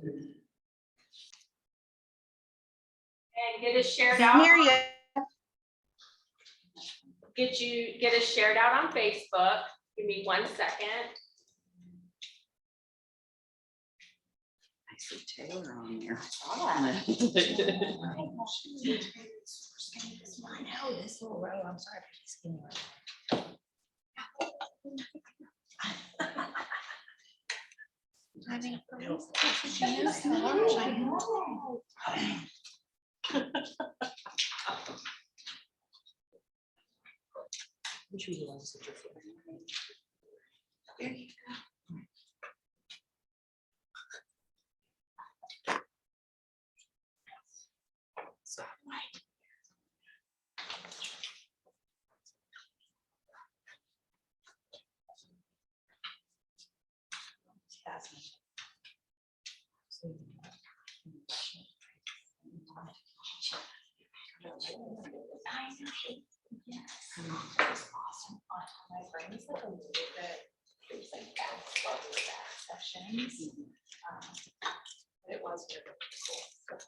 And get us shared out. Get us shared out on Facebook. Give me 1 second. I see Taylor on there. I know this little row. I'm sorry for this skinny row. I mean, she is so large. I know. Which one do you want to sit your foot in? There you go. So, right. Awesome. My brain is like a little bit, there's like back sessions. But it was really cool.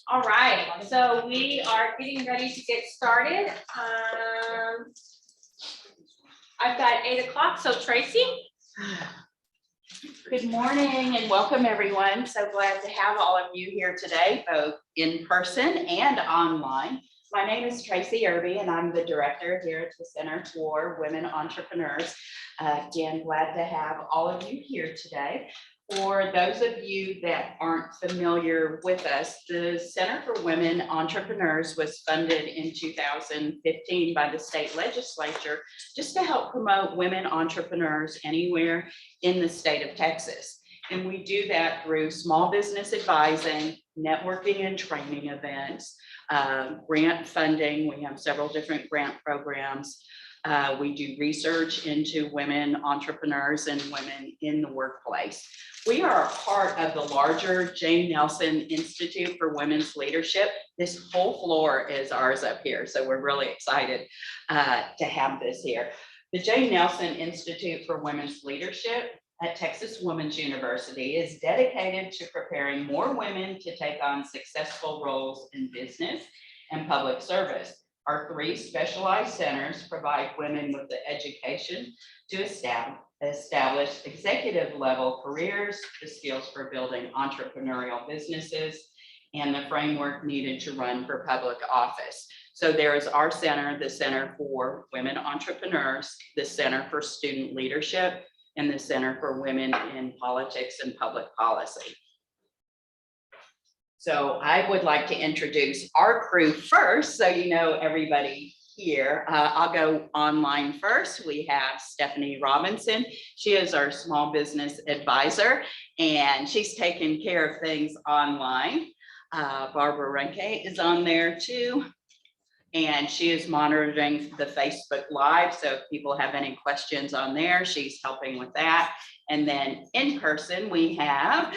All right, so we are getting ready to get started. I've got 8 o'clock, so Tracy. Good morning and welcome everyone. So glad to have all of you here today, both in person and online. My name is Tracy Irby and I'm the director here at the Center for Women Entrepreneurs. Again, glad to have all of you here today. For those of you that aren't familiar with us, the Center for Women Entrepreneurs was funded in 2015 by the state legislature just to help promote women entrepreneurs anywhere in the state of Texas. And we do that through small business advising, networking and training events, grant funding. We have several different grant programs. We do research into women entrepreneurs and women in the workplace. We are a part of the larger Jane Nelson Institute for Women's Leadership. This whole floor is ours up here, so we're really excited to have this here. The Jane Nelson Institute for Women's Leadership at Texas Women's University is dedicated to preparing more women to take on successful roles in business and public service. Our 3 specialized centers provide women with the education to establish executive level careers, the skills for building entrepreneurial businesses, and the framework needed to run for public office. So there is our center, the Center for Women Entrepreneurs, the Center for Student Leadership, and the Center for Women in Politics and Public Policy. So I would like to introduce our crew first, so you know everybody here. I'll go online first. We have Stephanie Robinson. She is our small business advisor, and she's taking care of things online. Barbara Renke is on there too, and she is monitoring the Facebook Live. So if people have any questions on there, she's helping with that. And then in person, we have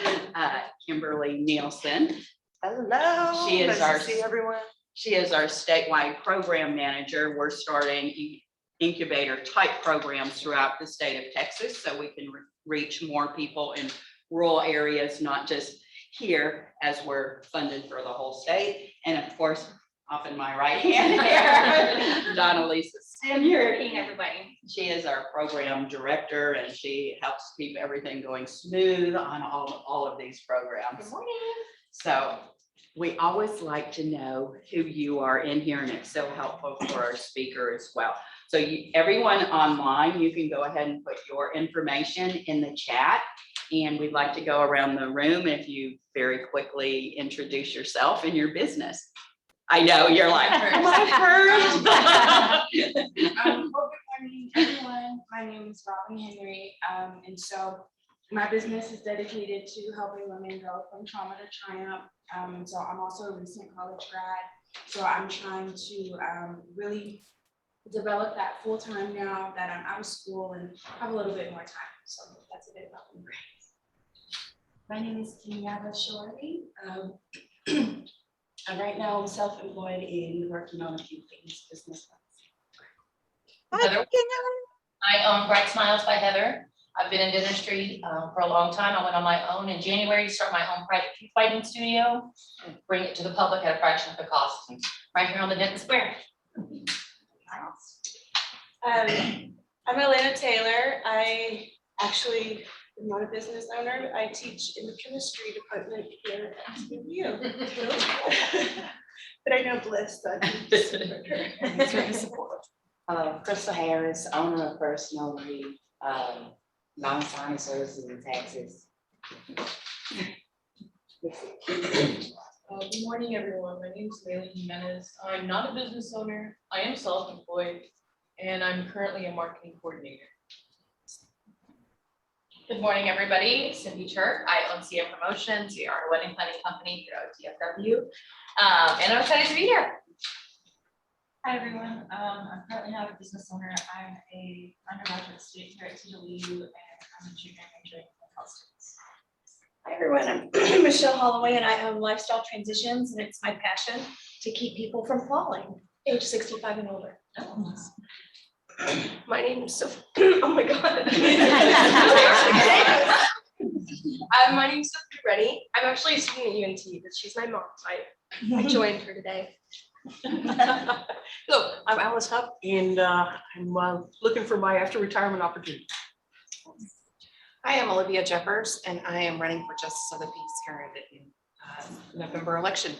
Kimberly Nielsen. Hello. She is nice to see everyone. She is our statewide program manager. We're starting incubator type programs throughout the state of Texas so we can reach more people in rural areas, not just here, as we're funded for the whole state. And of course, off in my right hand here, Donna Lisa Senior. Everybody. She is our program director and she helps keep everything going smooth on all of these programs. Good morning. So we always like to know who you are in here, and it's so helpful for our speaker as well. So everyone online, you can go ahead and put your information in the chat, and we'd like to go around the room if you very quickly introduce yourself and your business. I know you're like, am I first? Well, good morning, everyone. My name is Robin Henry, and so my business is dedicated to helping women go from trauma to triumph. And so I'm also a recent college grad, so I'm trying to really develop that full time now that I'm out of school and have a little bit more time. So that's a bit about me. My name is Kenyatta Shorty. Right now I'm self-employed and working on a few things business-wise. Hi, Heather. I own Bright Smiles by Heather. I've been in dentistry for a long time. I went on my own in January to start my own private teeth whitening studio, and bring it to the public at a fraction of the cost, and right here on the Denton Square. I'm Atlanta Taylor. I actually am not a business owner. I teach in the chemistry department here at SMU. But I know Bliss, so I can support her. That's what I support. Crystal Harris, owner of First Notary, non-signing services in Texas. Good morning, everyone. My name is Layla Jimenez. I'm not a business owner. I am self-employed, and I'm currently a marketing coordinator. Good morning, everybody. Cindy Church. I own CM Promotions. We are a wedding planning company here at DFW. And I'm excited to be here. Hi, everyone. I'm currently not a business owner. I'm a undergraduate student here at TW, and I'm a junior majoring in health studies. Hi everyone, I'm Michelle Holloway and I own Lifestyle Transitions, and it's my passion to keep people from falling, age 65 and older. My name is Sophie. Oh my God. My name is Sophie Reddy. I'm actually a student at UNT, but she's my mom. I joined her today. Hello, I'm Alice Hupp, and I'm looking for my after retirement opportunity. I am Olivia Jeffers, and I am running for Justice of the Peace here in the November election.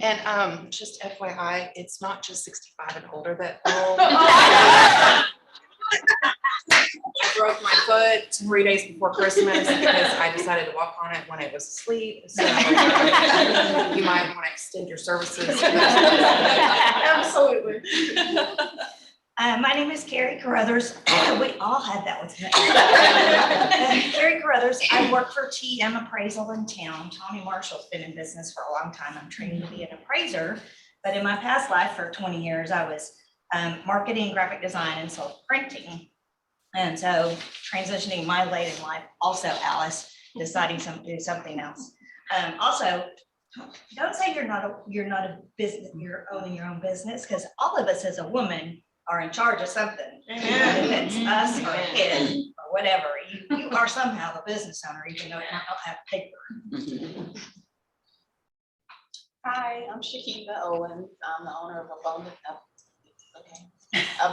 And just FYI, it's not just 65 and older that I broke my foot 3 days before Christmas because I decided to walk on it when it was asleep. So you might want to extend your services. Absolutely. My name is Carrie Carruthers. We all had that one tonight. Carrie Carruthers. I work for TM Appraisal in town. Tommy Marshall's been in business for a long time. I'm trained to be an appraiser, but in my past life for 20 years, I was marketing, graphic design, and self-printing. And so transitioning my late in life, also Alice, deciding to do something else. Also, don't say you're not a business, you're owning your own business, because all of us as a woman are in charge of something. If it's us or a kid or whatever, you are somehow a business owner, even though you don't have paper. Hi, I'm Shakita Owens. I'm the owner of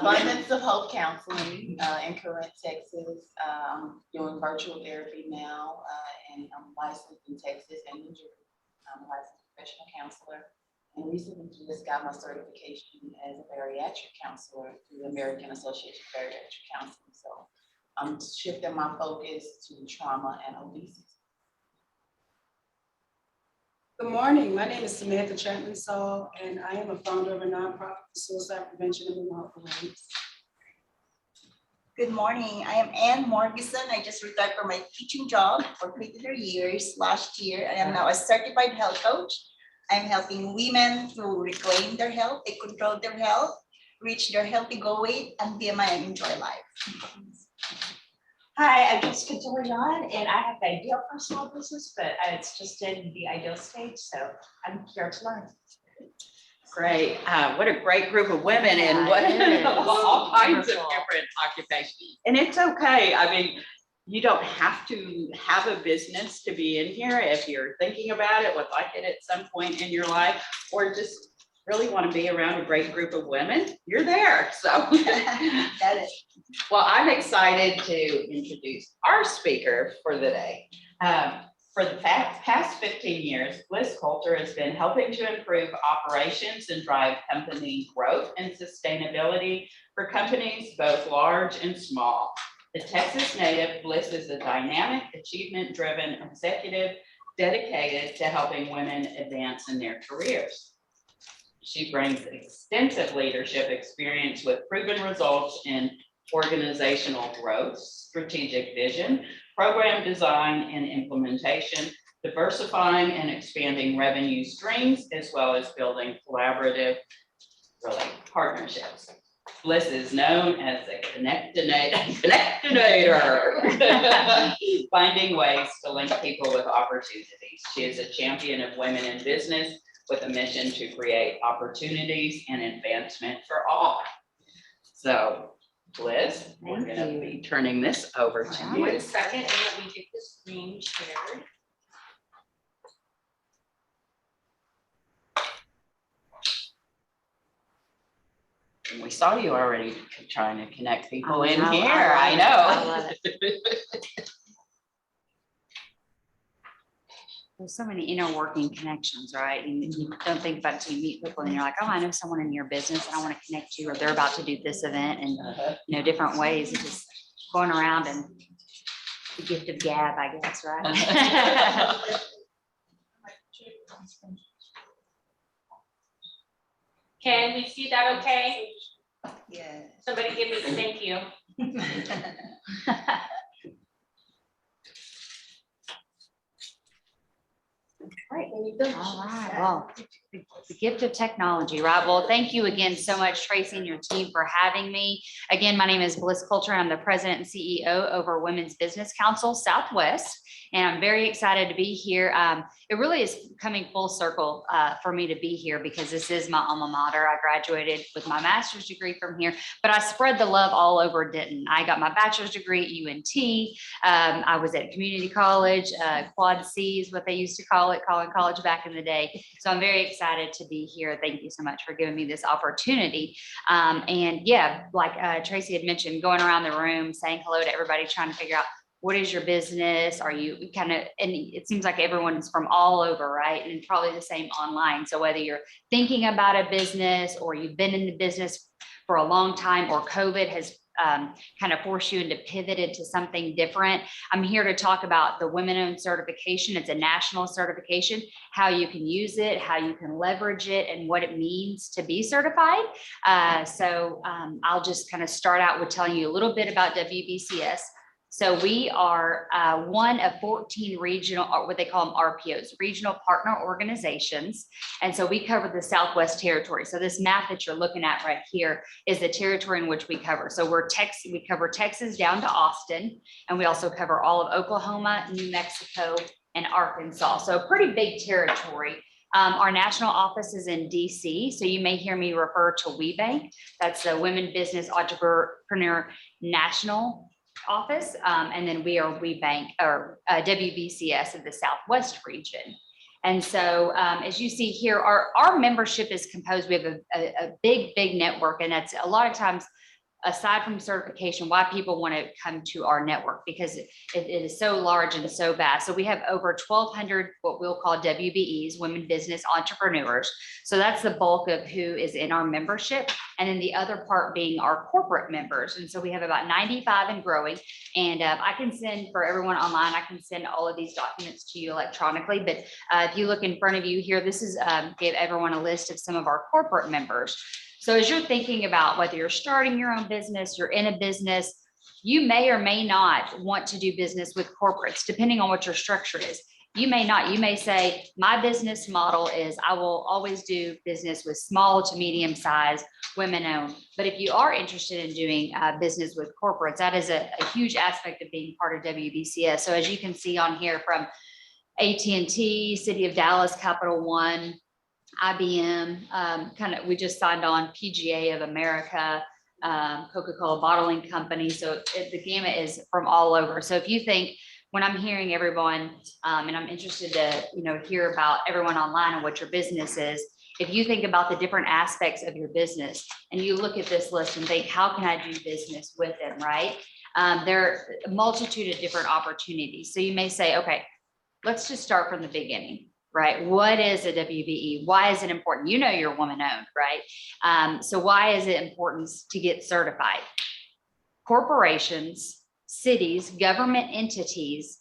Abundance of Hope Counseling in Corinth, Texas. I'm doing virtual therapy now, and I'm licensed in Texas and New Jersey. I'm a licensed professional counselor, and recently just got my certification as a bariatric counselor through the American Association of Bariatric Counseling. So I'm shifting my focus to trauma and obesity. Good morning. My name is Samantha Chapman Saul, and I am a founder of a nonprofit for suicide prevention and remote awareness. Good morning. I am Ann Morgeson. I just retired from my teaching job for 23 years last year. I am now a certified health coach. I'm helping women to reclaim their health, they control their health, reach their healthy goal weight, and BMI and enjoy life. Hi, I'm Jessica DeLeon, and I have an idea for a small business, but it's just in the ideal stage, so I'm here to learn. Great. What a great group of women, and what all kinds of different occupations. And it's okay. I mean, you don't have to have a business to be in here. If you're thinking about it, would like it at some point in your life, or just really want to be around a great group of women, you're there. So that is. Well, I'm excited to introduce our speaker for the day. For the past 15 years, Bliss Coulter has been helping to improve operations and drive company growth and sustainability for companies both large and small. The Texas native, Bliss is a dynamic, achievement-driven executive dedicated to helping women advance in their careers. She brings extensive leadership experience with proven results in organizational growth, strategic vision, program design and implementation, diversifying and expanding revenue streams, as well as building collaborative partnerships. Bliss is known as a connectinator, finding ways to link people with opportunities. She is a champion of women in business with a mission to create opportunities and advancement for all. So Bliss, we're gonna be turning this over to you. 1 second, and let me get the screen shared. And we saw you already trying to connect people I in know, here, I I love know. There's so many inner working connections, right? And you don't think about it till you meet people and you're like, oh, I know someone in your business and I want to connect you, or they're about to do this event, and you know, different ways of just going around, and the gift of gab, I guess, right? Can we see that okay? Yeah. Somebody give me, thank you. Right. All right. Well, the gift of technology, right? Well, thank you again so much, Tracy and your team, for having me. Again, my name is Bliss Coulter. I'm the president and CEO over Women's Business Council Southwest, and I'm very excited to be here. It really is coming full circle for me to be here because this is my alma mater. I graduated with my master's degree from here, but I spread the love all over Denton. I got my bachelor's degree at UNT. I was at community college, Quad C is what they used to call it, college back in the day. So I'm very excited to be here. Thank you so much for giving me this opportunity. And yeah, like Tracy had mentioned, going around the room, saying hello to everybody, trying to figure out what is your business? Are you kind of, and it seems like everyone's from all over, right? And probably the same online. So whether you're thinking about a business or you've been in the business for a long time, or COVID has kind of force you into pivot into something different. I'm here to talk about the women-owned certification. It's a national certification, how you can use it, how you can leverage it, and what it means to be certified. I'll just kind of start out with telling you a little bit about WBCS. So we are one of 14 regional, or what they call them RPOs, regional partner organizations. And so we cover the Southwest territory. So this map that you're looking at right here is the territory in which we cover. So we cover Texas down to Austin, and we also cover all of Oklahoma, New Mexico, and Arkansas. So a pretty big territory. Our national office is in DC. So you may hear me refer to WBENC. That's the Women Business Entrepreneur National Office, and then we are WBENC, or WBCS of the Southwest region. And so as you see here, our membership is composed, we have a big network, and that's a lot of times, aside from certification, why people want to come to our network, because it is so large and so vast. So we have over 1,200 what we'll call WBEs, women business entrepreneurs. So that's the bulk of who is in our membership. And then the other part being our corporate members. And so we have about 95 and growing. And I can send, for everyone online, I can send all of these documents to you electronically. But if you look in front of you here, this is give everyone a list of some of our corporate members. So as you're thinking about whether you're starting your own business, you're in a business, you may or may not want to do business with corporates, depending on what your structure is. You may not. You may say, my business model is I will always do business with small to medium sized women owned. But if you are interested in doing business with corporates, that is a huge aspect of being part of WBCS. So as you can see on here, from AT&T, City of Dallas, Capital One, IBM, we just signed on PGA of America, Coca-Cola bottling company. So the gamut is from all over. So if you think, when I'm hearing everyone, and I'm interested to, hear about everyone online and what your business is, if you think about the different aspects of your business and you look at this list and think, how can I do business with them, right? There are a multitude of different opportunities. So you may say, okay, let's just start from the beginning. Right? What is a WBE? Why is it important? You're woman owned, right? So why is it important to get certified? Corporations, cities, government entities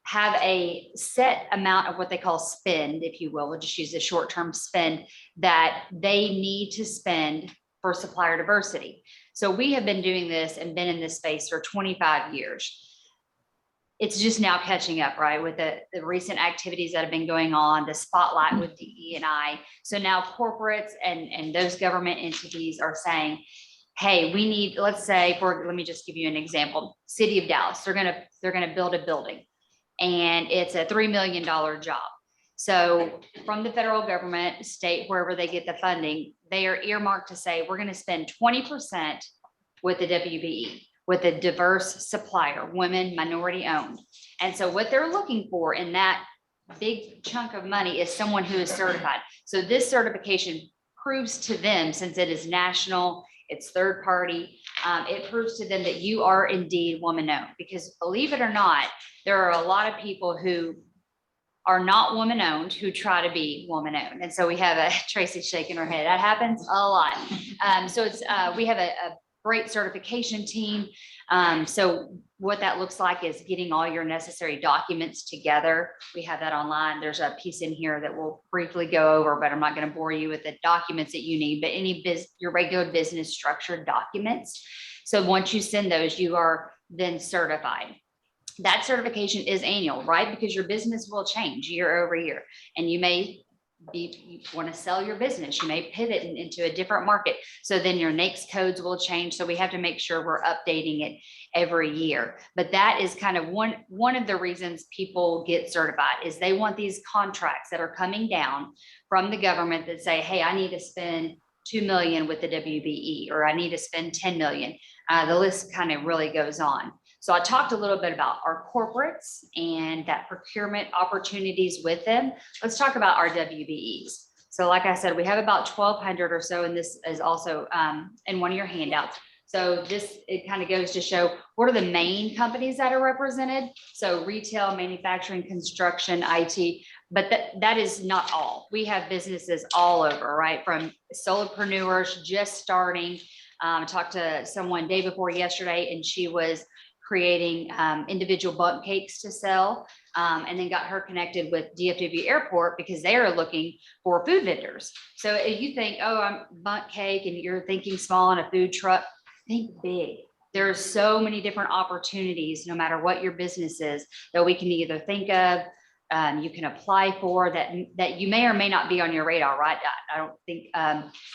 have a set amount of what they call spend, if you will. We'll just use the short-term spend that they need to spend for supplier diversity. So we have been doing this and been in this space for 25 years. It's just now catching up, right? With the recent activities that have been going on, the spotlight with DE&I. So now corporates and those government entities are saying, hey, we need, let's say, let me just give you an example. City of Dallas, they're gonna build a building, and it's a $3 million job. So from the federal government, state, wherever they get the funding, they are earmarked to say, we're gonna spend 20% with the WBE, with a diverse supplier, women, minority owned. And so what they're looking for in that big chunk of money is someone who is certified. So this certification proves to them, since it is national, it's third party, it proves to them that you are indeed woman owned. Because believe it or not, there are a lot of people who are not woman owned who try to be woman owned. And so we have a Tracy shaking her head. That happens a lot. So it's we have a great certification team. So what that looks like is getting all your necessary documents together. We have that online. There's a piece in here that we'll briefly go over, but I'm not going to bore you with the documents that you need, but your regular business structured documents. So once you send those, you are then certified. That certification is annual, right? Because your business will change year over year, and you want to sell your business. You may pivot into a different market. So then your NAICS codes will change. So we have to make sure we're updating it every year. But that is kind of one of the reasons people get certified is they want these contracts that are coming down from the government that say, hey, I need to spend 2 million with the WBE, or I need to spend 10 million. The list kind of really goes on. So I talked a little bit about our corporates and that procurement opportunities with them. Let's talk about our WBEs. So like I said, we have about 1,200 or so, and this is also in one of your handouts. So it kind of goes to show what are the main companies that are represented. So retail, manufacturing, construction, IT, but that is not all. We have businesses all over, right? From solopreneurs just starting. I talked to someone day before yesterday, and she was creating individual bundt cakes to sell, and then got her connected with DFW Airport because they are looking for food vendors. So if you think, oh, I'm bundt cake, and you're thinking small in a food truck, think big. There are so many different opportunities, no matter what your business is, that we can either think of, you can apply for that you may or may not be on your radar, right? I don't think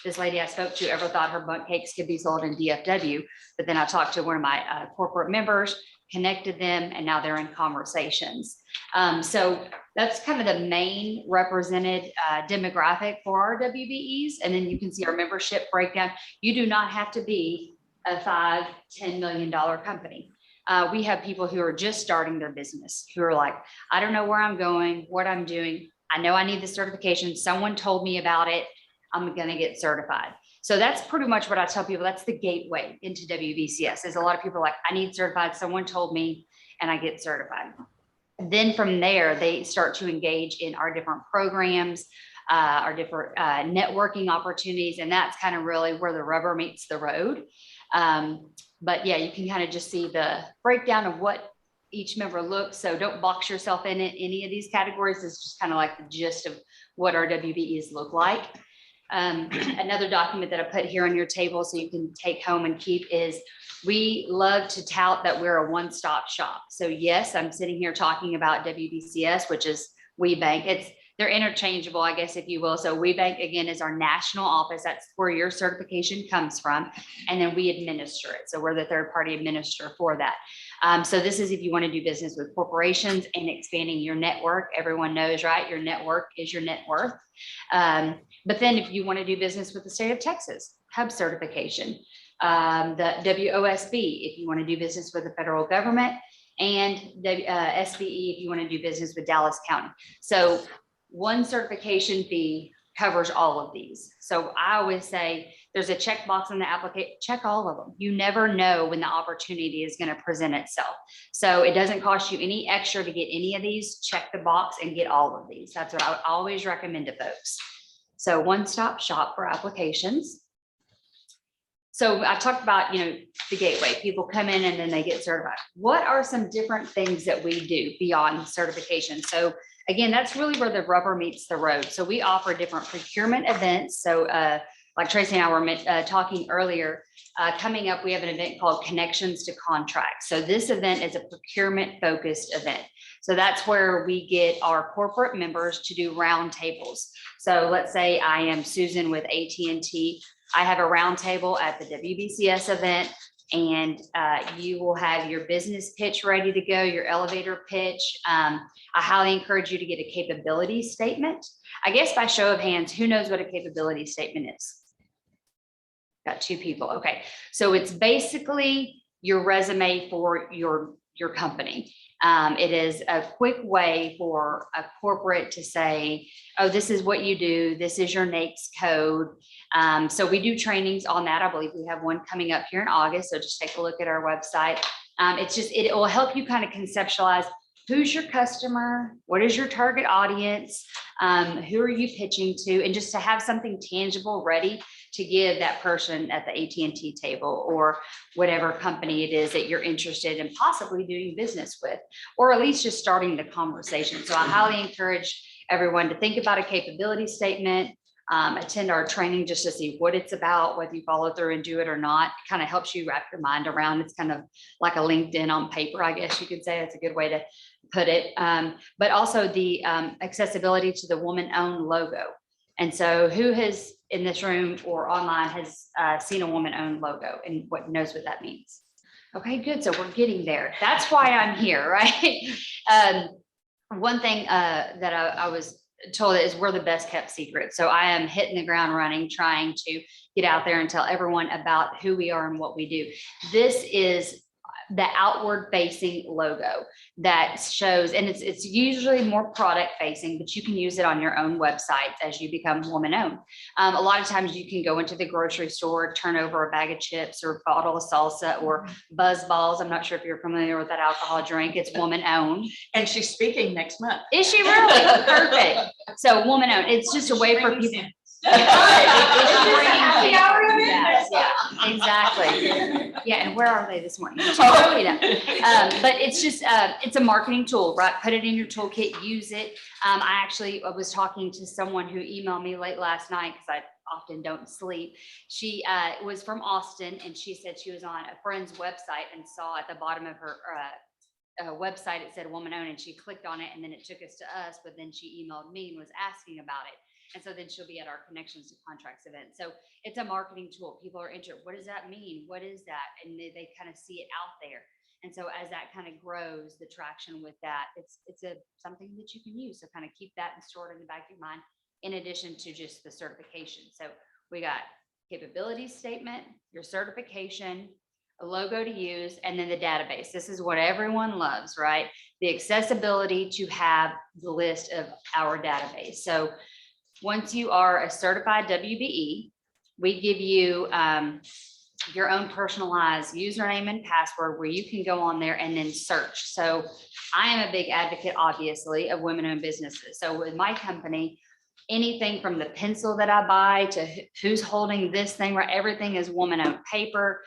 this lady I spoke to ever thought her bundt cakes could be sold in DFW, but then I talked to one of my corporate members, connected them, and now they're in conversations. So that's kind of the main represented demographic for our WBEs. And then you can see our membership breakdown. You do not have to be a $5-10 million company. We have people who are just starting their business who are like, I don't know where I'm going, what I'm doing. I know I need the certification. Someone told me about it. I'm going to get certified. So that's pretty much what I tell people. That's the gateway into WBCS. Is a lot of people are like, I need certified. Someone told me, and I get certified. And then from there, they start to engage in our different programs, our different networking opportunities. And that's kind of really where the rubber meets the road. But yeah, you can kind of just see the breakdown of what each member looks. So don't box yourself in any of these categories. It's just kind of like the gist of what our WBEs look like. Another document that I put here on your table so you can take home and keep is we love to tout that we're a one-stop shop. So yes, I'm sitting here talking about WBCS, which is WBENC. They're interchangeable, I guess, if you will. So WBENC, again, is our national office. That's where your certification comes from. And then we administer it. So we're the third-party administrator for that. So this is if you want to do business with corporations and expanding your network. Everyone knows, right? Your network is your net worth. But then if you want to do business with the state of Texas, hub certification, the WOSB, if you want to do business with the federal government, and the SBE, if you want to do business with Dallas County. So one certification fee covers all of these. So I always say there's a checkbox on the application, check all of them. You never know when the opportunity is going to present itself. So it doesn't cost you any extra to get any of these. Check the box and get all of these. That's what I would always recommend to folks. So one-stop shop for applications. So I talked about, the gateway. People come in and then they get certified. What are some different things that we do beyond certification? So again, that's really where the rubber meets the road. So we offer different procurement events. So like Tracy and I were talking earlier, coming up, we have an event called Connections to Contracts. So this event is a procurement focused event. So that's where we get our corporate members to do roundtables. So let's say I am Susan with AT&T. I have a roundtable at the WBCS event, and you will have your business pitch ready to go, your elevator pitch. I highly encourage you to get a capability statement. I guess by show of hands, who knows what a capability statement is? Got 2 people. Okay. So it's basically your resume for your company. It is a quick way for a corporate to say, oh, this is what you do. This is your NAICS code. So we do trainings on that. I believe we have one coming up here in August. So just take a look at our website. It will help you kind of conceptualize who's your customer, what is your target audience, who are you pitching to, and just to have something tangible ready to give that person at the AT&T table or whatever company it is that you're interested in possibly doing business with, or at least just starting the conversation. So I highly encourage everyone to think about a capability statement, attend our training just to see what it's about, whether you follow through and do it or not. It kind of helps you wrap your mind around. It's kind of like a LinkedIn on paper, I guess you could say. That's a good way to put it. But also the accessibility to the woman-owned logo. And so who has in this room or online has seen a woman-owned logo and what knows what that means? Okay, good. So we're getting there. That's why I'm here, right? One thing that I was told is we're the best kept secret. So I am hitting the ground running, trying to get out there and tell everyone about who we are and what we do. This is the outward facing logo that shows, and it's usually more product facing, but you can use it on your own website as you become woman owned. A lot of times you can go into the grocery store, turn over a bag of chips or a bottle of salsa or Buzz Balls. I'm not sure if you're familiar with that alcohol drink. It's woman owned. And she's speaking next month. Is she really? Perfect. So woman owned. It's just a way for people. Yeah, exactly. Yeah, and where are they this morning? But it's just it's a marketing tool, right? Put it in your toolkit, use it. I was talking to someone who emailed me late last night because I often don't sleep. She was from Austin, and she said she was on a friend's website and saw at the bottom of her website it said woman owned, and she clicked on it, and then it took us to us. But then she emailed me and was asking about it. And so then she'll be at our Connections to Contracts event. So it's a marketing tool. People are interested. What does that mean? What is that? And they kind of see it out there. And so as that kind of grows, the traction with that, it's something that you can use. So kind of keep that and store it in the back of your mind, in addition to just the certification. So we got capability statement, your certification, a logo to use, and then the database. This is what everyone loves, right? The accessibility to have the list of our database. So once you are a certified WBE, we give you your own personalized username and password where you can go on there and then search. So I am a big advocate, obviously, of women-owned businesses. So with my company, anything from the pencil that I buy to who's holding this thing, right? Everything is woman-owned paper.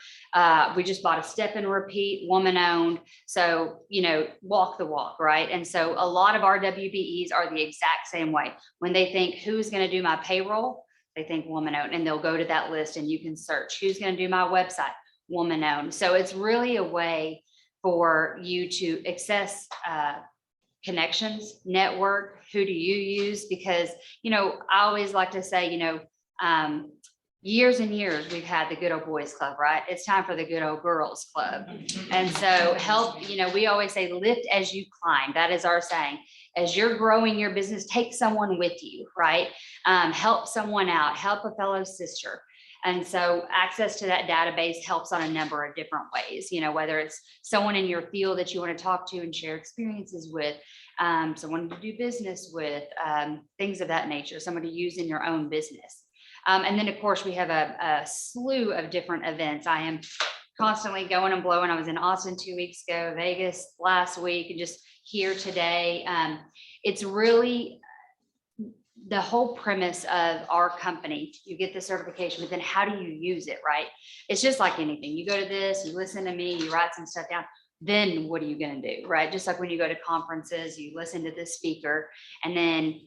We just bought a step and repeat, woman-owned. So, walk the walk, right? And so a lot of our WBEs are the exact same way. When they think who's going to do my payroll, they think woman-owned, and they'll go to that list and you can search who's going to do my website, woman-owned. So it's really a way for you to access connections, network, who do you use? Because, I always like to say, years and years, we've had the good old boys club, right? It's time for the good old girls club. And so help, we always say, lift as you climb. That is our saying. As you're growing your business, take someone with you, right? Help someone out, help a fellow sister. And so access to that database helps on a number of different ways, whether it's someone in your field that you want to talk to and share experiences with, someone to do business with, things of that nature, somebody to use in your own business. And then, of course, we have a slew of different events. I am constantly going and blowing. I was in Austin 2 weeks ago, Vegas last week, and just here today. It's really the whole premise of our company. You get the certification, but then how do you use it, right? It's just like anything. You go to this, you listen to me, you write some stuff down. Then what are you going to do, right? Just like when you go to conferences, you listen to the speaker, and then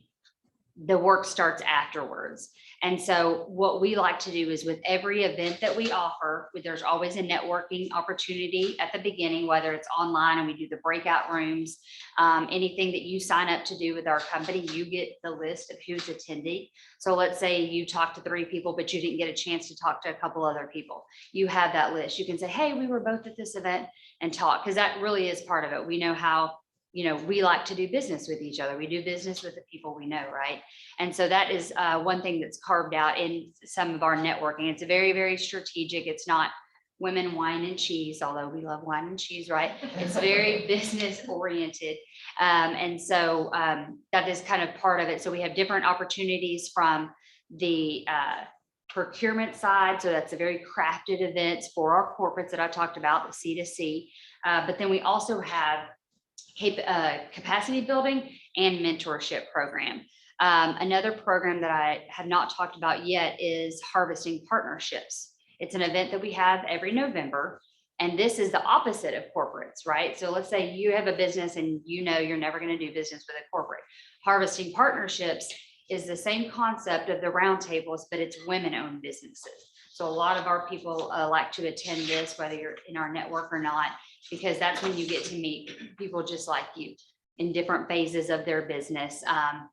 the work starts afterwards. And so what we like to do is with every event that we offer, there's always a networking opportunity at the beginning, whether it's online and we do the breakout rooms, anything that you sign up to do with our company, you get the list of who's attending. So let's say you talk to 3 people, but you didn't get a chance to talk to a couple other people. You have that list. You can say, hey, we were both at this event and talk, because that really is part of it. We know how we like to do business with each other. We do business with the people we know, right? And so that is one thing that's carved out in some of our networking. It's very, very strategic. It's not women, wine and cheese, although we love wine and cheese, right? It's very business oriented. And so that is kind of part of it. So we have different opportunities from the procurement side. So that's a very crafted events for our corporates that I talked about, the C2C. But then we also have capacity building and mentorship program. Another program that I have not talked about yet is harvesting partnerships. It's an event that we have every November. And this is the opposite of corporates, right? So let's say you have a business and you're never going to do business with a corporate. Harvesting partnerships is the same concept of the roundtables, but it's women-owned businesses. So a lot of our people like to attend this, whether you're in our network or not, because that's when you get to meet people just like you in different phases of their business,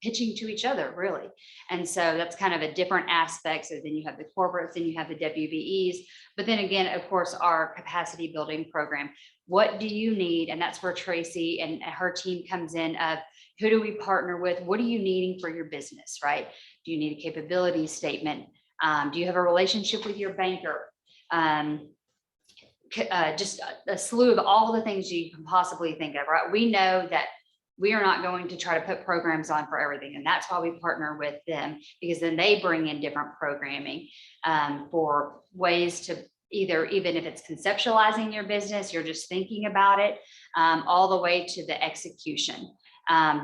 pitching to each other, really. And so that's kind of a different aspect. So then you have the corporates, then you have the WBEs, but then again, of course, our capacity building program. What do you need? And that's where Tracy and her team comes in of who do we partner with? What are you needing for your business, right? Do you need a capability statement? Do you have a relationship with your banker? Just a slew of all the things you can possibly think of, right? We know that we are not going to try to put programs on for everything. And that's why we partner with them, because then they bring in different programming for ways to either, even if it's conceptualizing your business, you're just thinking about it, all the way to the execution,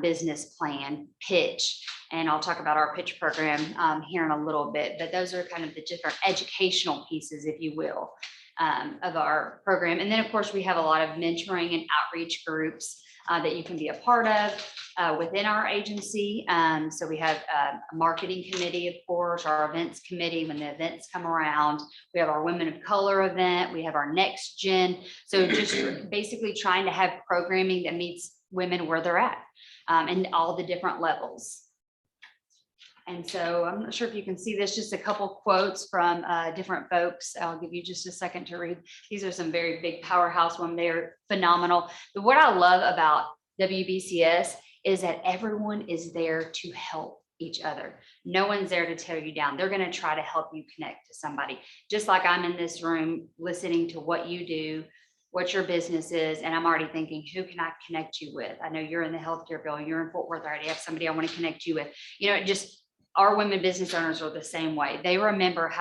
business plan, pitch. And I'll talk about our pitch program here in a little bit, but those are kind of the different educational pieces, if you will, of our program. And then of course we have a lot of mentoring and outreach groups that you can be a part of within our agency. So we have a marketing committee, of course, our events committee when the events come around. We have our Women of Color event. We have our Next Gen. So just basically trying to have programming that meets women where they're at and all the different levels. And so I'm not sure if you can see this, just a couple quotes from different folks. I'll give you just a second to read. These are some very big powerhouse women. They're phenomenal. But what I love about WBCS is that everyone is there to help each other. No one's there to tear you down. They're going to try to help you connect to somebody. Just like I'm in this room listening to what you do, what your business is, and I'm already thinking, who can I connect you with? I know you're in the healthcare field, you're in Fort Worth, I already have somebody I want to connect you with. Just our women business owners are the same way. They remember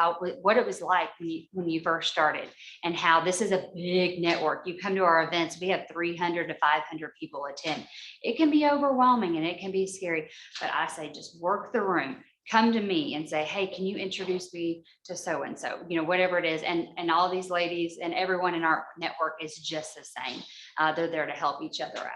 what it was like when you first started, and how this is a big network. You come to our events, we have 300 to 500 people attend. It can be overwhelming and it can be scary, but I say just work the room. Come to me and say, hey, can you introduce me to so-and-so, whatever it is. And all these ladies and everyone in our network is just the same. They're there to help each other out.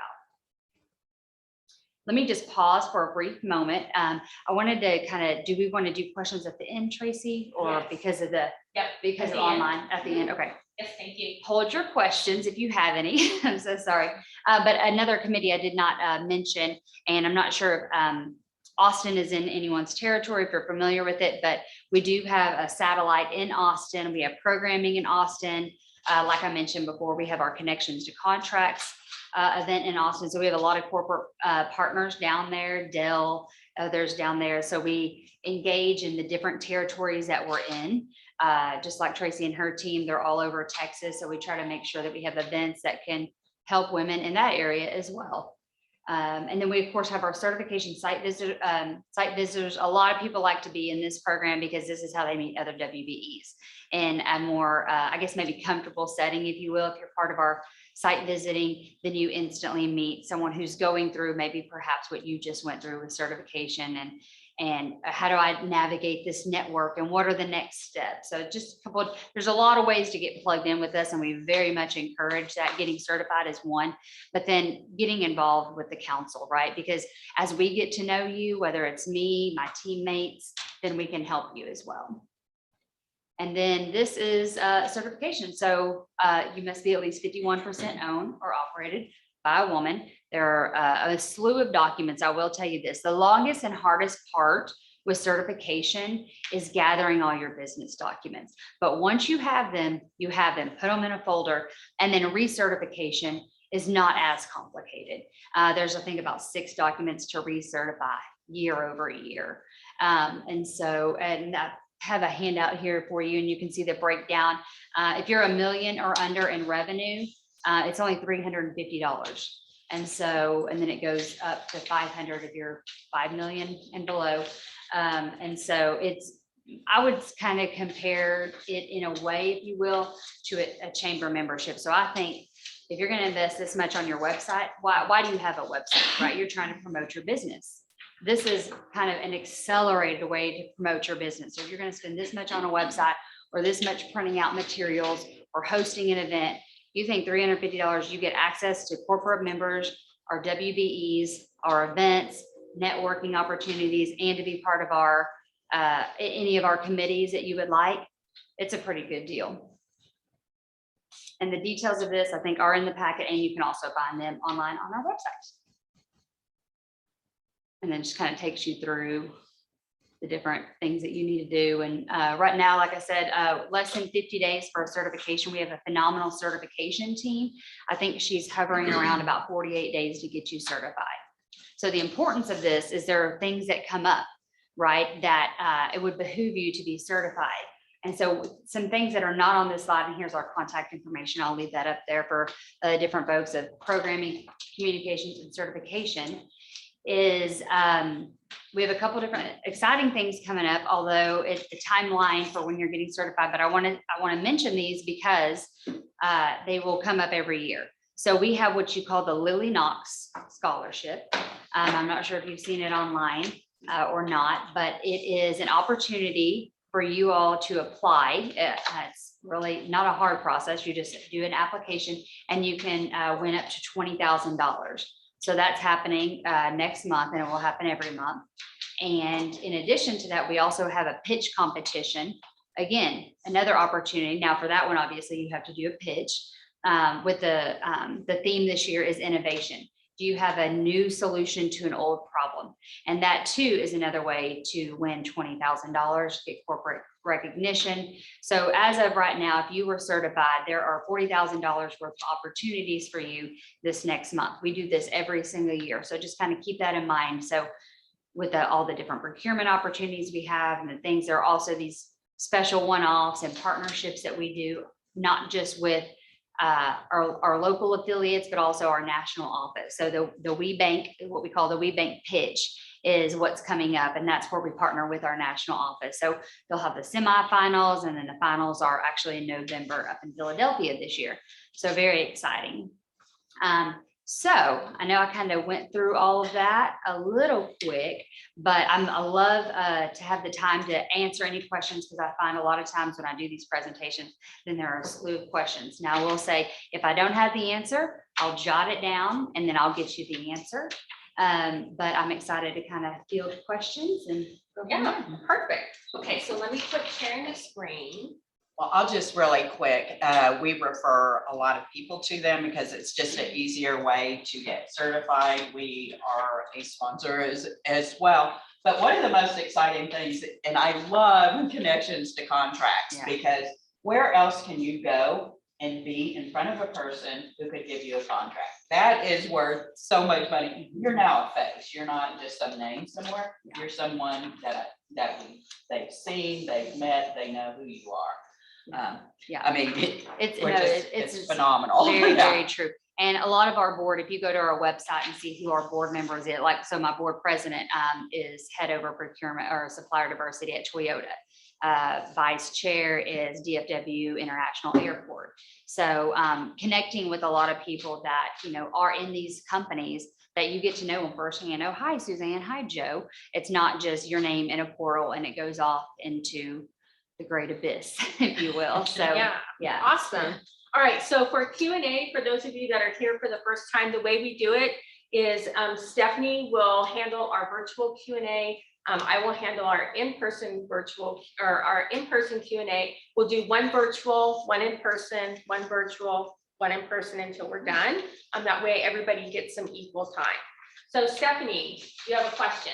Let me just pause for a brief moment. I wanted to do we want to do questions at the end, Tracy, or Yes. because of At the online at the end? Okay. Yes, thank you. Hold your questions if you have any. I'm so sorry. But another committee I did not mention, and I'm not sure if Austin is in anyone's territory, if you're familiar with it, but we do have a satellite in Austin. We have programming in Austin. Like I mentioned before, we have our Connections to Contracts event in Austin. So we have a lot of corporate partners down there, Dell, others down there. So we engage in the different territories that we're in. Just like Tracy and her team, they're all over Texas. So we try to make sure that we have events that can help women in that area as well. And then we of course have our certification site visitors. A lot of people like to be in this program because this is how they meet other WBEs in a more, I guess, maybe comfortable setting, if you will. If you're part of our site visiting, then you instantly meet someone who's going through maybe perhaps what you just went through with certification, and how do I navigate this network and what are the next steps? So just there's a lot of ways to get plugged in with us, and we very much encourage that. Getting certified is one, but then getting involved with the council, right? Because as we get to know you, whether it's me, my teammates, then we can help you as well. And then this is certification. So you must be at least 51% owned or operated by a woman. There are a slew of documents. I will tell you this, the longest and hardest part with certification is gathering all your business documents. But once you have them, put them in a folder, and then recertification is not as complicated. There's, I think, about 6 documents to recertify year over year. And I have a handout here for you, and you can see the breakdown. If you're $1 million or under in revenue, it's only $350. And then it goes up to 500 if you're 5 million and below. And so I would kind of compare it in a way, if you will, to a chamber membership. So I think if you're going to invest this much on your website, why do you have a website, right? You're trying to promote your business. This is kind of an accelerated way to promote your business. So if you're going to spend this much on a website, or this much printing out materials, or hosting an event, you think $350, you get access to corporate members, our WBEs, our events, networking opportunities, and to be part of our any of our committees that you would like. It's a pretty good deal. And the details of this, I think, are in the packet, and you can also find them online on our website. And then just kind of takes you through the different things that you need to do. And right now, like I said, less than 50 days for a certification. We have a phenomenal certification team. I think she's hovering around about 48 days to get you certified. So the importance of this is there are things that come up, right, that it would behoove you to be certified. And so some things that are not on this slide, and here's our contact information. I'll leave that up there for different folks of programming, communications, and certification. Is we have a couple different exciting things coming up, although it's the timeline for when you're getting certified. But I want to mention these because they will come up every year. So we have what you call the Lily Knox Scholarship. I'm not sure if you've seen it online or not, but it is an opportunity for you all to apply. It's really not a hard process. You just do an application, and you can win up to $20,000. So that's happening next month, and it will happen every month. And in addition to that, we also have a pitch competition. Again, another opportunity. Now for that one, obviously you have to do a pitch with the theme this year is innovation. Do you have a new solution to an old problem? And that too is another way to win $20,000, get corporate recognition. So as of right now, if you were certified, there are $40,000 worth of opportunities for you this next month. We do this every single year. So just kind of keep that in mind. So with all the different procurement opportunities we have and the things, there are also these special one-offs and partnerships that we do, not just with our local affiliates, but also our national office. So the WBENC, what we call the WBENC pitch, is what's coming up, and that's where we partner with our national office. So they'll have the semifinals, and then the finals are actually in November up in Philadelphia this year. So very exciting. So I know I kind of went through all of that a little quick, but I love to have the time to answer any questions, because I find a lot of times when I do these presentations, then there are a slew of questions. Now I will say, if I don't have the answer, I'll jot it down and then I'll get you the answer. But I'm excited to kind of field questions and go from there. Perfect. Okay, so let me quit sharing the screen. Well, I'll just really quick, we refer a lot of people to them because it's just an easier way to get certified. We are a sponsor as well. But one of the most exciting things, and I love connections to contracts, because where else can you go and be in front of a person who could give you a contract? That is worth so much money. You're now a face. You're not just some name somewhere. You're someone that they've seen, they've met, they know who you are. I mean, it's phenomenal. Very, very true. And a lot of our board, if you go to our website and see who our board members is, like, so my board president is head over procurement or supplier diversity at Toyota. Vice chair is DFW International Airport. So connecting with a lot of people that, are in these companies that you get to know them firsthand. Oh, hi, Suzanne. Hi, Joe. It's not just your name in a portal and it goes off into the great abyss, if you will. So yeah. Awesome. All right, so for Q&A, for those of you that are here for the first time, the way we do it is Stephanie will handle our virtual Q&A. I will handle our in-person virtual, or our in-person Q&A. We'll do one virtual, one in-person, one virtual, one in-person until we're done. That way everybody gets some equal time. So Stephanie, you have a question?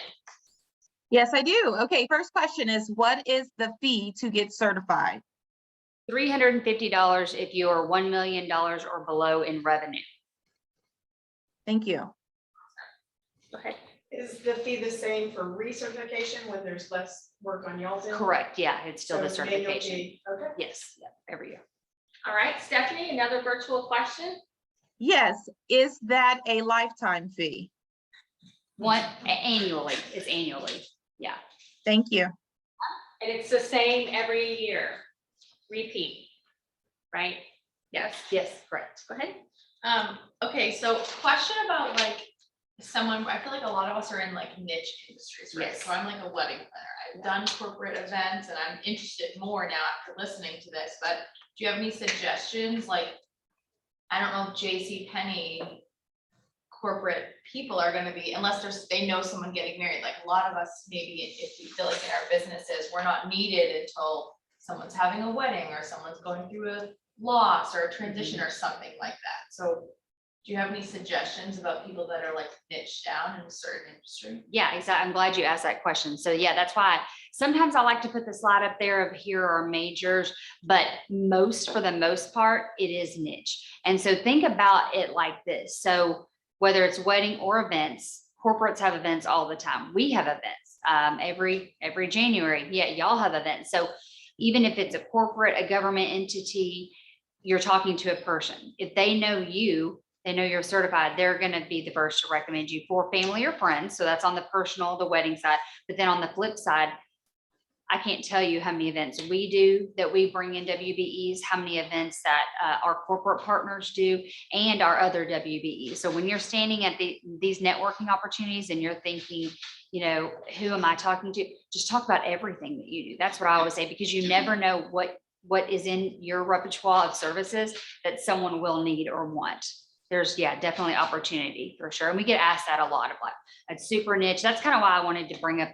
Yes, I do. Okay, first question is, what is the fee to get certified? $350 if you are $1 million or below in revenue. Thank you. Go ahead. Is the fee the same for recertification when there's less work on y'all's end? Correct, yeah, it's still So the it's an annual certification. fee. Okay. Yes, yeah, every year. All right, Stephanie, another virtual question? Yes, is that a lifetime fee? Annually, it's annually, yeah. Thank you. And it's the same every year, repeat, right? Yes, yes, correct. Go ahead. Okay, so question about like someone, I feel like a lot of us are in like niche industries, right? Yes. So I'm like a wedding planner. I've done corporate events and I'm interested more now after listening to this, but do you have any suggestions? Like, I don't know if JC Penney corporate people are gonna be, unless they know someone getting married, like a lot of us, maybe if we feel like in our businesses, we're not needed until someone's having a wedding or someone's going through a loss or a transition or something like that. So do you have any suggestions about people that are like niche down in a certain industry? Yeah, exactly. I'm glad you asked that question. So yeah, that's why sometimes I like to put the slide up there of here are majors, but for the most part, it is niche. And so think about it like this. So whether it's wedding or events, corporates have events all the time. We have events every January. Yeah, y'all have events. So even if it's a corporate, a government entity, you're talking to a person. If they know you, they know you're certified, they're going to be the first to recommend you for family or friends. So that's on the personal, the wedding side. But then on the flip side, I can't tell you how many events we do that we bring in WBEs, how many events that our corporate partners do, and our other WBEs. So when you're standing at these networking opportunities and you're thinking, you know, who am I talking to? Just talk about everything that you do. That's what I always say, because you never know what is in your repertoire of services that someone will need or want. There's definitely opportunity for sure. And we get asked that a lot of like, it's super niche. That's kind of why I wanted to bring up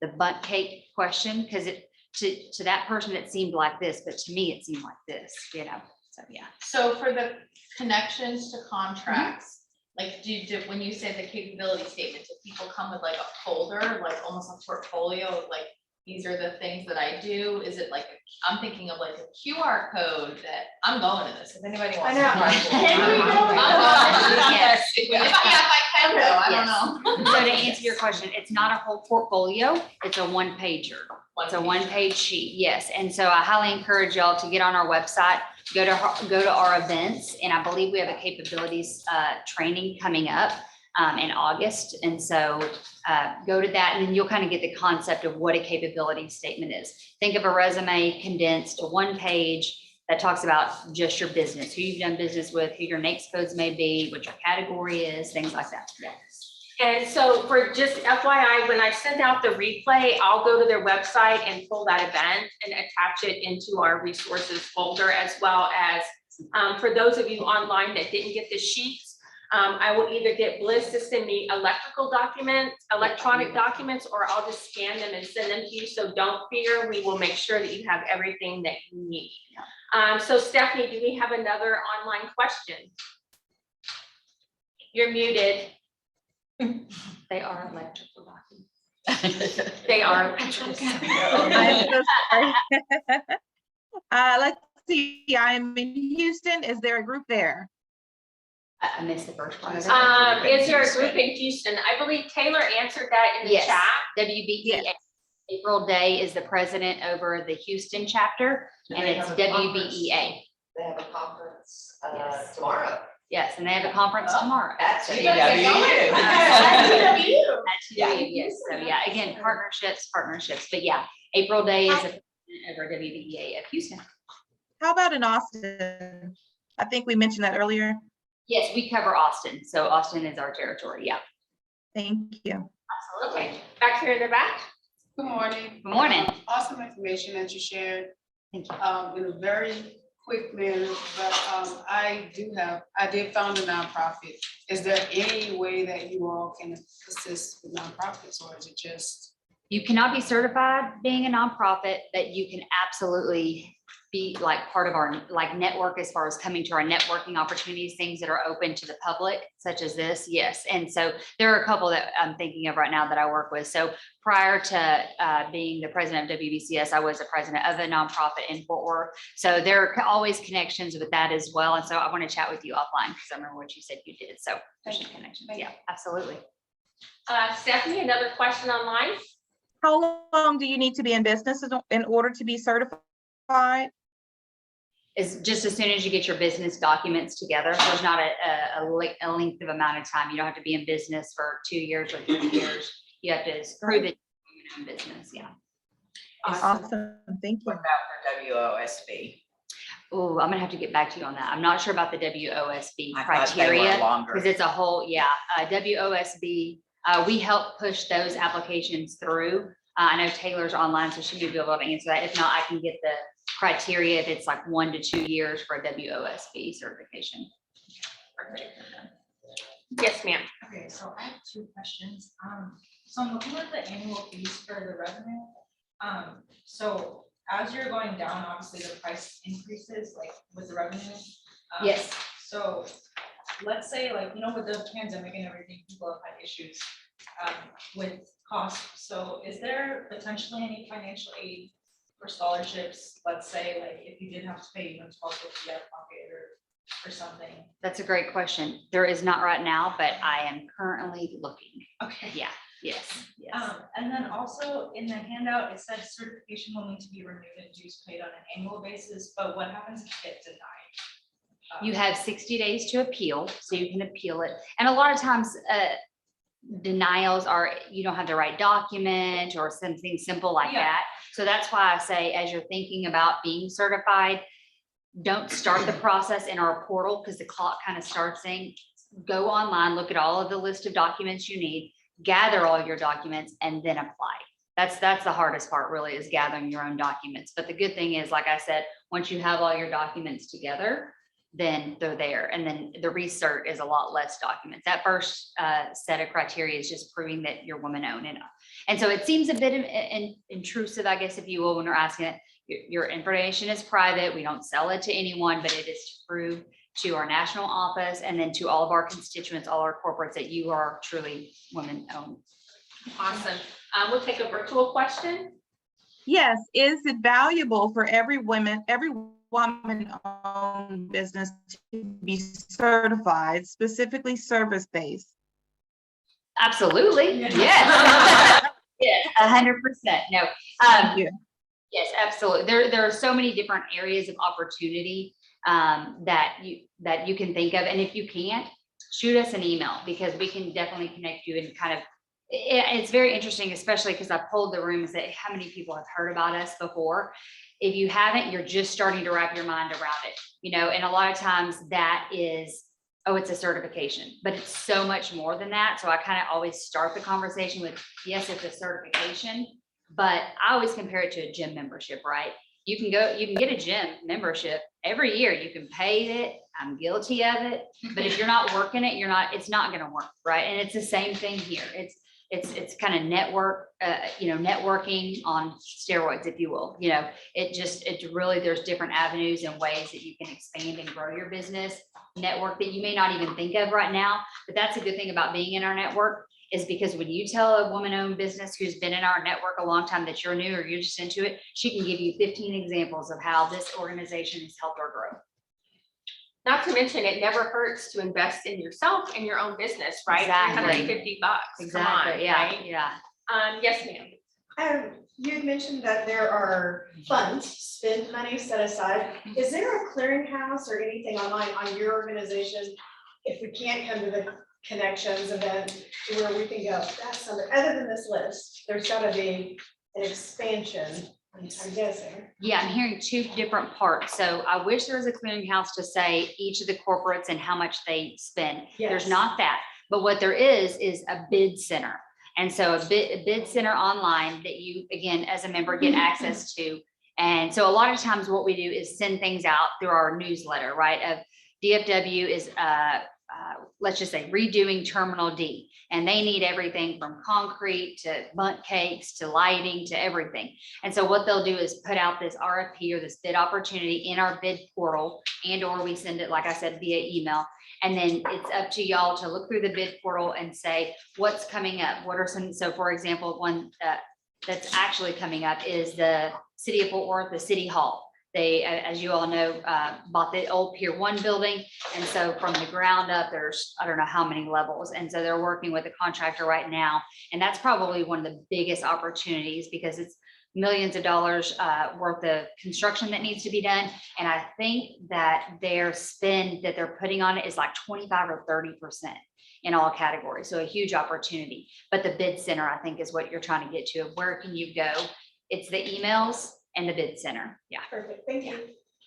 the bunt cake question, because to that person, it seemed like this, but to me, it seemed like this, you know, so yeah. So for the connections to contracts, like when you say the capability statement, do people come with like a folder, like almost a portfolio of like, these are the things that I do? Is it like, I'm thinking of like a QR code that I'm going to this, if anybody wants. I know. Can we go? Yes. If I can go, I don't know. So to answer your question, it's not a whole portfolio, it's a one pager. It's a one-page sheet, yes. And so I highly encourage y'all to get on our website, go to our events, and I believe we have a capabilities training coming up in August. And so go to that, and then you'll kind of get the concept of what a capability statement is. Think of a resume condensed to one page that talks about just your business, who you've done business with, who your NAICS codes may be, what your category is, things like that. Yes. And so for just FYI, when I send out the replay, I'll go to their website and pull that event and attach it into our resources folder, as well as for those of you online that didn't get the sheets, I will either get Bliss to send me electronic documents, or I'll just scan them and send them to you. So don't fear, we will make sure that you have everything that you need. So Stephanie, do we have another online question? You're muted. They are electrical documents. They are. I'm so sorry. Let's see, I'm in Houston. Is there a group there? I missed the first one. Is there a group in Houston? I believe Taylor answered that in the chat. WBEA. Yes. April Day is the president over the Houston chapter, and it's WBEA. They have a conference tomorrow. Yes, and they have a conference tomorrow. That's So, TWU. yes. So yeah, again, partnerships, but yeah, April Day is the president over WBEA of Houston. How about in Austin? I think we mentioned that earlier. Yes, we cover Austin. So Austin is our territory. Yeah. Thank you. Absolutely. Back here in the back. Good morning. Good morning. Awesome information that you shared. Thank you. In a very quick manner, but I did found a nonprofit. Is there any way that you all can assist with nonprofits, or is it just? You cannot be certified being a nonprofit, but you can absolutely be like part of our like network as far as coming to our networking opportunities, things that are open to the public, such as this. Yes. And so there are a couple that I'm thinking of right now that I work with. So prior to being the president of WBCS, I was the president of a nonprofit in Fort Worth. So there are always connections with that as well. And so I want to chat with you offline because I remember what you said you did. So there's some connections. Yeah, absolutely. Stephanie, another question online. How long do you need to be in business in order to be certified? Is just as soon as you get your business documents together. There's not a length of amount of time. You don't have to be in business for 2 years or 3 years. You have to prove that you're in business. Yeah. Awesome. Thank you. What about for WOSB? Oh, I'm gonna have to get back to you on that. I'm not sure about the WOSB I thought they were criteria longer. because it's a whole, WOSB. We help push those applications through. I know Taylor's online, so she may be able to answer that. If not, I can get the criteria if it's like 1 to 2 years for a WOSB certification. Yes, ma'am. Okay, so I have 2 questions. So I'm looking at the annual fees for the revenue. So as you're going down, obviously the price increases like with the revenue. Yes. So let's say like, with the pandemic and everything, people have had issues with costs. So is there potentially any financial aid for scholarships? Let's say like if you did have to pay even $12.50 out of pocket or something. That's a great question. There is not right now, but I am currently looking. Okay. Yeah, yes. And then also in the handout, it said certification will need to be renewed and dues paid on an annual basis, but what happens if you get denied? You have 60 days to appeal, so you can appeal it. And a lot of times, denials are, you don't have the right document or something simple like that. So that's why I say, as you're thinking about being certified, don't start the process in our portal because the clock kind of starts saying, go online, look at all of the list of documents you need, gather all your documents, and then apply. That's the hardest part really, is gathering your own documents. But the good thing is, like I said, once you have all your documents together, then they're there. And then the recert is a lot less documents. That first set of criteria is just proving that you're woman-owned. And so it seems a bit intrusive, I guess, if you will, when we're asking it. Your information is private. We don't sell it to anyone, but it is to prove to our national office and then to all of our constituents, all our corporates, that you are truly women-owned. Awesome. We'll take a virtual question. Yes. Is it valuable for every woman-owned business to be certified, specifically service-based? Absolutely. Yes. Yes, 100%. No. Yes, absolutely. There are so many different areas of opportunity that you can think of. And if you can't, shoot us an email because we can definitely connect you and kind of, it's very interesting, especially because I polled the room and said, how many people have heard about us before? If you haven't, you're just starting to wrap your mind around it, and a lot of times that is, oh, it's a certification, but it's so much more than that. So I kind of always start the conversation with, yes, it's a certification, but I always compare it to a gym membership, right? You can get a gym membership every year. You can pay it. I'm guilty of it, but if you're not working it, it's not going to work, right? And it's the same thing here. It's kind of networking on steroids, if you will. It's really, there's different avenues and ways that you can expand and grow your business network that you may not even think of right now. But that's a good thing about being in our network, is because when you tell a woman-owned business who's been in our network a long time that you're new or you're just into it, she can give you 15 examples of how this organization has helped her grow. Not to mention, it never hurts to invest in yourself and your own business, right? Exactly. $350. Exactly. Come on, Yeah. right? Yeah. Yes, ma'am. You had mentioned that there are funds, spend money set aside. Is there a clearinghouse or anything online on your organization? If we can't come to the connections event to where we can go, that's something, other than this list, there's gotta be an expansion, I'm guessing. Yeah, I'm hearing 2 different parts. So I wish there was a clearinghouse to say each of the corporates and how much they spend. Yes. There's not that, but what there is a bid center. And so a bid center online that you, again, as a member, get access to. And so a lot of times what we do is send things out through our newsletter, right? DFW is let's just say redoing Terminal D, and they need everything from concrete to bundt cakes to lighting to everything. And so what they'll do is put out this RFP or this bid opportunity in our bid portal, and or we send it, like I said, via email. And then it's up to y'all to look through the bid portal and say, what's coming up? What are some, so for example, one that's actually coming up is the City of Fort Worth, the City Hall. They, as you all know, bought the old Pier 1 building. And so from the ground up, there's, I don't know how many levels. And so they're working with a contractor right now. And that's probably one of the biggest opportunities because it's millions of dollars worth of construction that needs to be done. And I think that their spend that they're putting on it is like 25 or 30% in all categories. So a huge opportunity. But the bid center, I think, is what you're trying to get to. Where can you go? It's the emails and the bid center. Yeah. Perfect, thank you.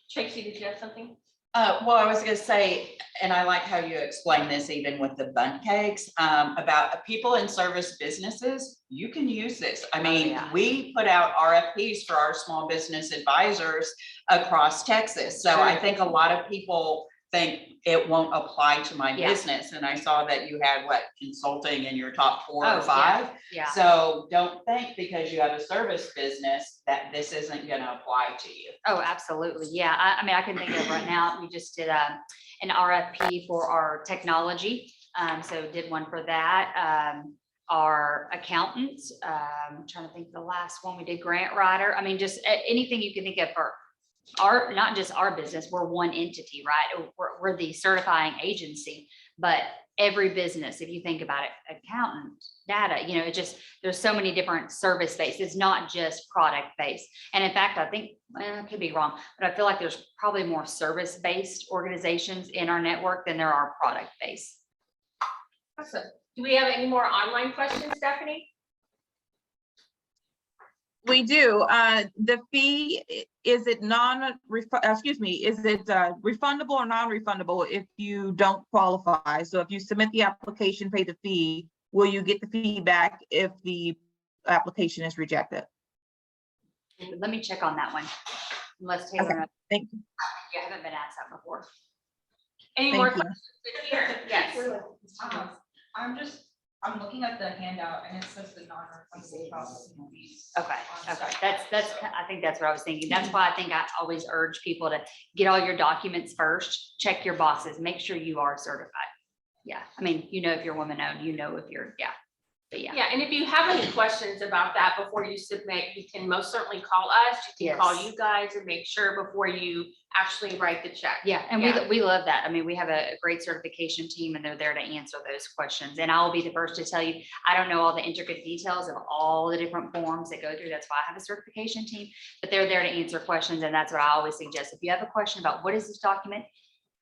Tracy, did you have something? Well, I was gonna say, and I like how you explain this even with the bundt cakes, about people in service businesses, you can use this. I mean, yeah. we put out RFPs for our small business advisors across Texas. So Sure. I think a lot of people think it won't apply to my Yeah. business. And I saw that you had consulting in your top 4 Oh, or 5. Yeah. So don't think because you have a service business that this isn't gonna apply to you. Oh, absolutely. Yeah. I mean, I can think of right now, we just did an RFP for our technology. So did one for that. Our accountants, I'm trying to think the last one we did grant writer. I mean, just anything you can think of for our, not just our business, we're one entity, right? We're the certifying agency, but every business, if you think about it, accountant, data, you know, it just, there's so many different service based. It's not just product based. And in fact, I think, I could be wrong, but I feel like there's probably more service based organizations in our network than there are product based. Awesome. Do we have any more online questions, Stephanie? We do. The fee, is it refundable or non-refundable if you don't qualify? So if you submit the application, pay the fee, will you get the fee back if the application is rejected? Let me check on that one. Unless Taylor, Okay, thank you. you haven't been asked that before. Any Thank more you. questions here? Yes. I'm looking at the handout and it says the non-refundable processing fees. Okay, that's, I think that's what I was thinking. That's why I think I always urge people to get all your documents first, check your boxes, make sure you are certified. Yeah, I mean, you know, if you're woman owned, you know, if you're, yeah, but yeah. Yeah, and if you have any questions about that before you submit, you can most certainly call us. You can call Yes. you guys and make sure before you actually write the check. Yeah, and Yeah. we love that. I mean, we have a great certification team and they're there to answer those questions. And I'll be the first to tell you, I don't know all the intricate details of all the different forms that go through. That's why I have a certification team, but they're there to answer questions. And that's what I always suggest. If you have a question about what is this document,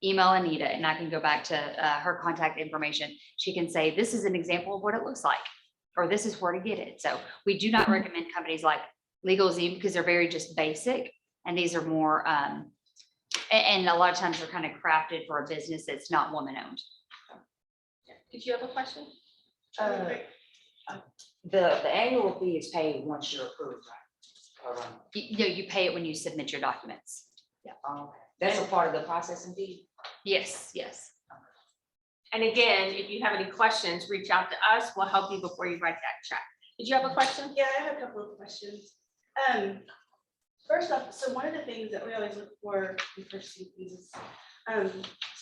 email Anita and I can go back to her contact information. She can say, this is an example of what it looks like, or this is where to get it. So we do not recommend companies like LegalZoom because they're very just basic. And these are more, and a lot of times they're kind of crafted for a business that's not woman owned. Did you have a question? The annual fee is paid once you're approved, right? You pay it when you submit your documents. Yeah. Okay. That's a part of the processing fee? Yes, yes. And again, if you have any questions, reach out to us. We'll help you before you write that check. Did you have a question? Yeah, I have a couple of questions. First off, so one of the things that we always look for in pursuit is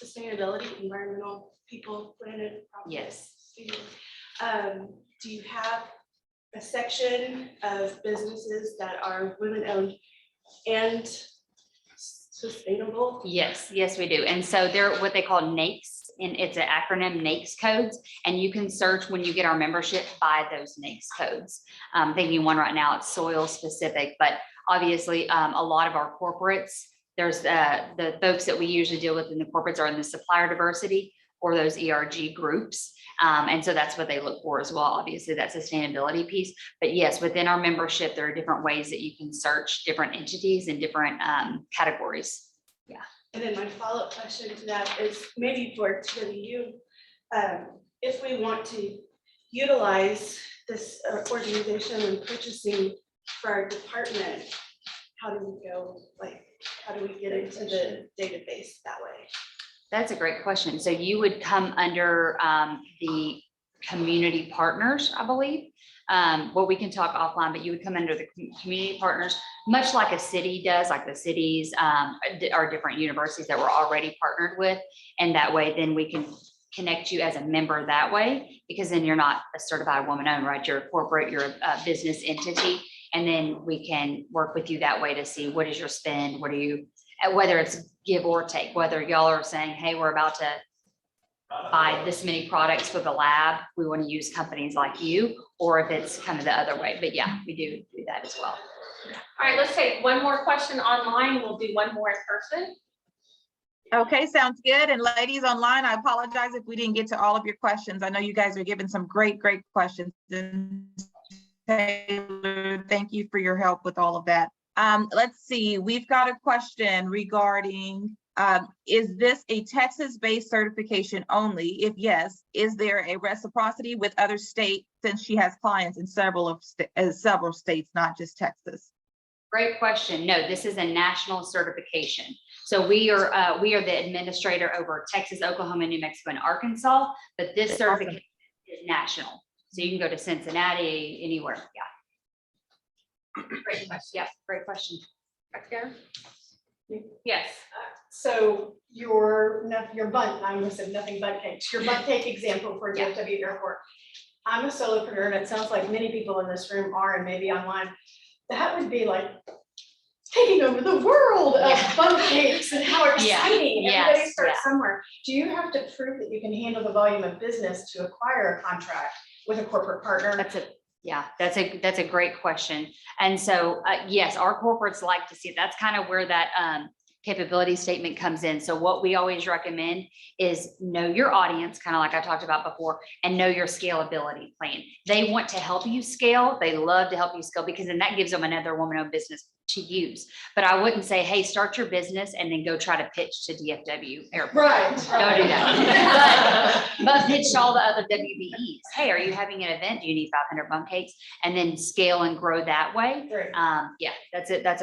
sustainability, environmental, people, planet. Yes. Do you have a section of businesses that are women-owned and sustainable? Yes, yes, we do. And so they're what they call NAICS, and it's an acronym, NAICS codes. And you can search when you get our membership by those NAICS codes. I'm thinking one right now, it's soil specific, but obviously a lot of our corporates, there's the folks that we usually deal with in the corporates are in the supplier diversity or those ERG groups. And so that's what they look for as well. Obviously that sustainability piece, but yes, within our membership, there are different ways that you can search different entities and different categories. Yeah. And then my follow-up question to that is maybe for TWU, if we want to utilize this organization and purchasing for our department, how do we go, like, how do we get into the database that way? That's a great question. So you would come under the community partners, I believe. Well, we can talk offline, but you would come under the community partners, much like a city does, like the cities are different universities that we're already partnered with. And that way, then we can connect you as a member that way, because then you're not a certified woman owned, right? You're a corporate, you're a business entity. And then we can work with you that way to see what is your spend, what are you, whether it's give or take, whether y'all are saying, hey, we're about to buy this many products for the lab, we want to use companies like you, or if it's kind of the other way. But yeah, we do that as well. All right, let's take one more question online. We'll do one more in person. Okay, sounds good. And ladies online, I apologize if we didn't get to all of your questions. I know you guys are giving some great questions. And Taylor, thank you for your help with all of that. Let's see, we've got a question regarding, is this a Texas-based certification only? If yes, is there a reciprocity with other states, since she has clients in several states, not just Texas? Great question. No, this is a national certification. So we are the administrator over Texas, Oklahoma, New Mexico, and Arkansas, but this certification is national. So you can go to Cincinnati, anywhere. Yeah. Great question. Yeah, great question. Back there. Yes. So your bun, I almost said nothing but cakes, your bun cake example for DFW Airport. I'm a solopreneur, and it sounds like many people in this room are, and maybe online. That would be like taking over the world of bun cakes and how exciting. Everybody starts somewhere. Do you have to prove that you can handle the volume of business to acquire a contract with a corporate partner? That's a great question. And so, yes, our corporates like to see it. That's kind of where that capability statement comes in. So what we always recommend is know your audience, kind of like I talked about before, and know your scalability plan. They want to help you scale. They love to help you scale, because then that gives them another woman-owned business to use. But I wouldn't say, hey, start your business and then go try to pitch to DFW Airport. Right. Don't do that. but pitch to all the other WBEs. Hey, are you having an event? Do you need 500 bun cakes? And then scale and grow that way. Yeah, that's it. That's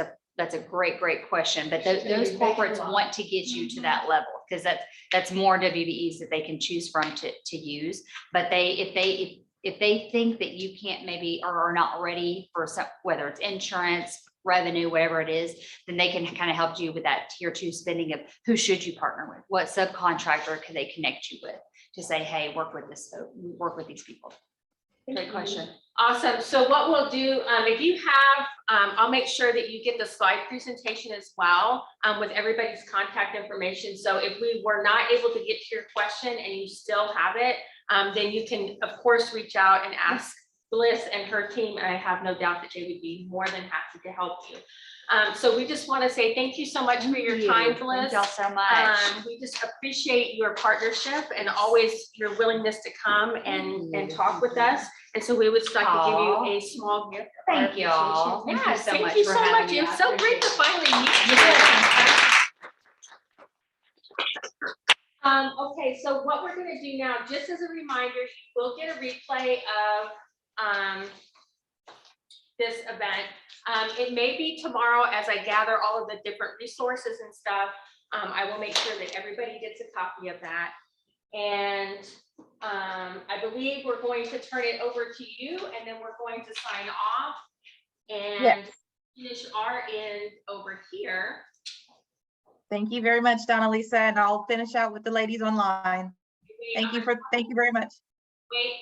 a great question. But those corporates want to get you to that level, because that's more WBEs that they can choose from to use. But if they think that you can't maybe or are not ready for some, whether it's insurance, revenue, whatever it is, then they can kind of help you with that tier 2 spending of who should you partner with, what subcontractor can they connect you with, to say, hey, work with these people. Great question. Awesome. So what we'll do, if you have, I'll make sure that you get the slide presentation as well, with everybody's contact information. So if we were not able to get to your question and you still have it, then you can, of course, reach out and ask Bliss and her team. And I have no doubt that they would be more than happy to help you. So we just want to say thank you so much for your time, Bliss. Thank y'all so much. We just appreciate your partnership and always your willingness to come and talk with us. And so we would like to give you a small gift. Thank y'all. Yes, Thank you so thank much you for so having much. me. It's I so great to appreciate finally meet you. Okay, so what we're gonna do now, just as a reminder, you will get a replay of this event. It may be tomorrow as I gather all of the different resources and stuff. I will make sure that everybody gets a copy of that. And I believe we're going to turn it over to you, and then we're going to sign off and finish our end over here. Thank you very much, Donna Lisa, and I'll finish out with the ladies online. Thank you very much. Wait.